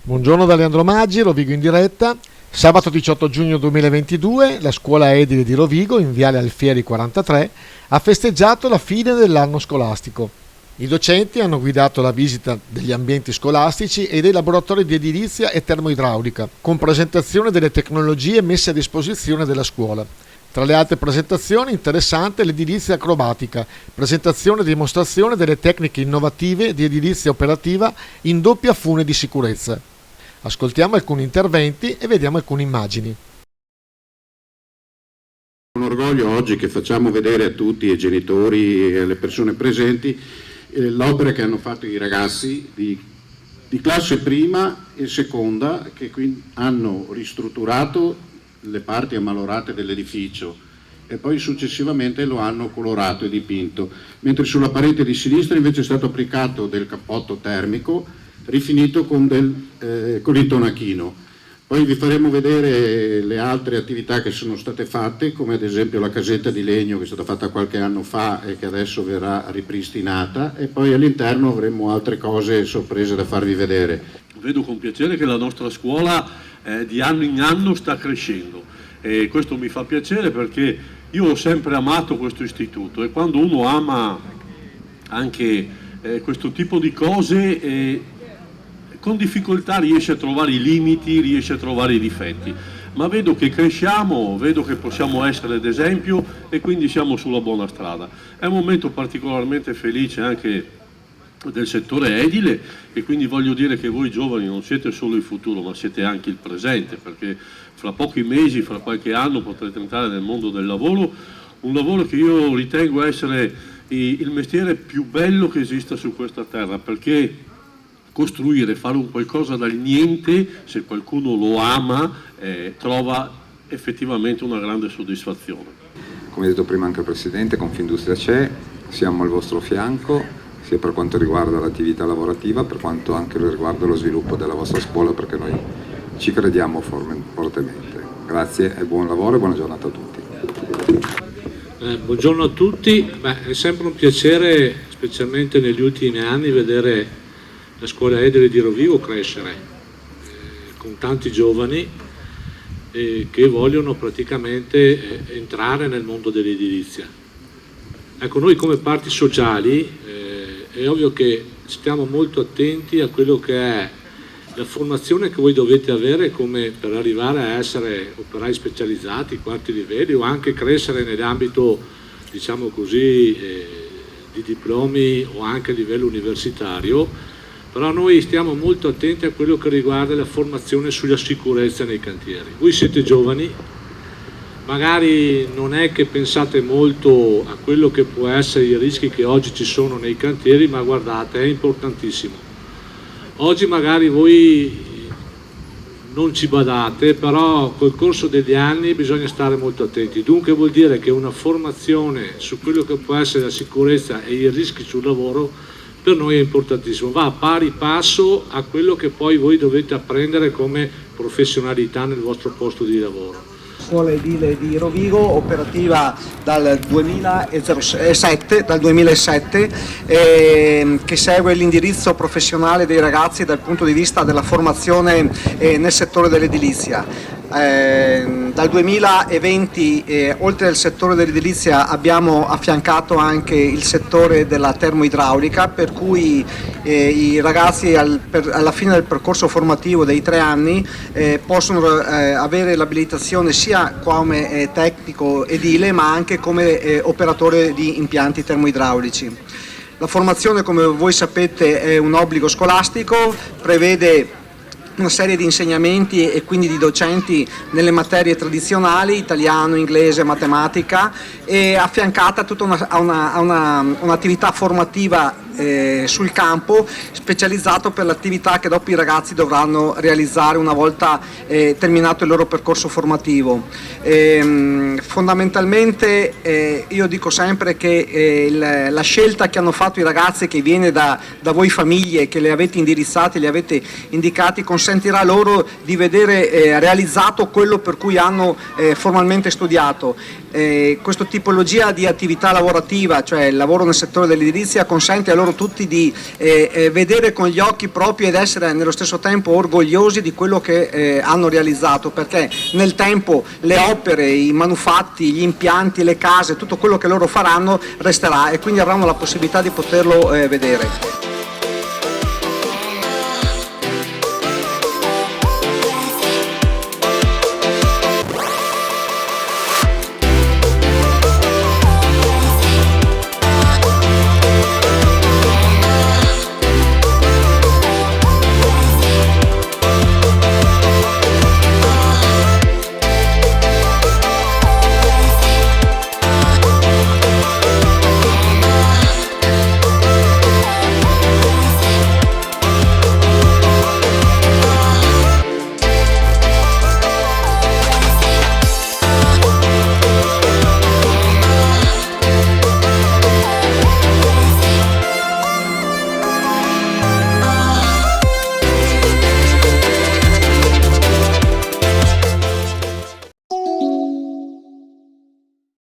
Buongiorno da Leandro Maggi, Rovigo in diretta. Sabato 18 giugno 2022 la scuola edile di Rovigo, in viale Alfieri 43, ha festeggiato la fine dell'anno scolastico. I docenti hanno guidato la visita degli ambienti scolastici e dei laboratori di edilizia e termoidraulica, con presentazione delle tecnologie messe a disposizione della scuola. Tra le altre presentazioni, interessante l'edilizia acrobatica, presentazione e dimostrazione delle tecniche innovative di edilizia operativa in doppia fune di sicurezza. Ascoltiamo alcuni interventi e vediamo alcune immagini. Un orgoglio oggi che facciamo vedere a tutti, ai genitori e alle persone presenti, l'opera che hanno fatto i ragazzi di classe prima e seconda, che quindi hanno ristrutturato le parti ammalorate dell'edificio e poi successivamente lo hanno colorato e dipinto, mentre sulla parete di sinistra invece è stato applicato del cappotto termico rifinito con il tonachino. Poi vi faremo vedere le altre attività che sono state fatte, come ad esempio la casetta di legno che è stata fatta qualche anno fa e che adesso verrà ripristinata, e poi all'interno avremo altre cose sorprese da farvi vedere. Vedo con piacere che la nostra scuola di anno in anno sta crescendo e questo mi fa piacere perché io ho sempre amato questo istituto, e quando uno ama anche questo tipo di cose con difficoltà riesce a trovare i limiti, riesce a trovare i difetti, ma vedo che cresciamo, vedo che possiamo essere d'esempio e quindi siamo sulla buona strada. È un momento particolarmente felice anche del settore edile, e quindi voglio dire che voi giovani non siete solo il futuro ma siete anche il presente, perché fra pochi mesi, fra qualche anno potrete entrare nel mondo del lavoro, un lavoro che io ritengo essere il mestiere più bello che esista su questa terra, perché costruire, fare un qualcosa dal niente, se qualcuno lo ama, trova effettivamente una grande soddisfazione. Come detto prima anche il Presidente, Confindustria c'è, siamo al vostro fianco, sia per quanto riguarda l'attività lavorativa, per quanto anche riguarda lo sviluppo della vostra scuola, perché noi ci crediamo fortemente. Grazie e buon lavoro e buona giornata a tutti. Buongiorno a tutti, è sempre un piacere, specialmente negli ultimi anni, vedere la scuola edile di Rovigo crescere con tanti giovani che vogliono praticamente entrare nel mondo dell'edilizia. Ecco, noi come parti sociali è ovvio che stiamo molto attenti a quello che è la formazione che voi dovete avere come per arrivare a essere operai specializzati, quarti livelli, o anche crescere nell'ambito, diciamo così, di diplomi o anche a livello universitario. Però noi stiamo molto attenti a quello che riguarda la formazione sulla sicurezza nei cantieri. Voi siete giovani, magari non è che pensate molto a quello che può essere i rischi che oggi ci sono nei cantieri, ma guardate, è importantissimo. Oggi magari voi non ci badate, però col corso degli anni bisogna stare molto attenti. Dunque vuol dire che una formazione su quello che può essere la sicurezza e i rischi sul lavoro per noi è importantissimo, va a pari passo a quello che poi voi dovete apprendere come professionalità nel vostro posto di lavoro. Scuola edile di Rovigo, operativa dal 2007, che segue l'indirizzo professionale dei ragazzi dal punto di vista della formazione nel settore dell'edilizia. Dal 2020 oltre al settore dell'edilizia abbiamo affiancato anche il settore della termoidraulica, per cui i ragazzi alla fine del percorso formativo dei 3 anni possono avere l'abilitazione sia come tecnico edile ma anche come operatore di impianti termoidraulici. La formazione, come voi sapete, è un obbligo scolastico, prevede una serie di insegnamenti e quindi di docenti nelle materie tradizionali, italiano, inglese, matematica, e affiancata tutta un'attività formativa sul campo, specializzato per l'attività che dopo i ragazzi dovranno realizzare una volta terminato il loro percorso formativo. Fondamentalmente io dico sempre che la scelta che hanno fatto i ragazzi, che viene da voi famiglie, che le avete indirizzate, li avete indicati, consente consentirà loro di vedere realizzato quello per cui hanno formalmente studiato. Questa tipologia di attività lavorativa, cioè il lavoro nel settore dell'edilizia, consente a loro tutti di vedere con gli occhi propri ed essere nello stesso tempo orgogliosi di quello che hanno realizzato, perché nel tempo le opere, i manufatti, gli impianti, le case, tutto quello che loro faranno resterà e quindi avranno la possibilità di poterlo vedere.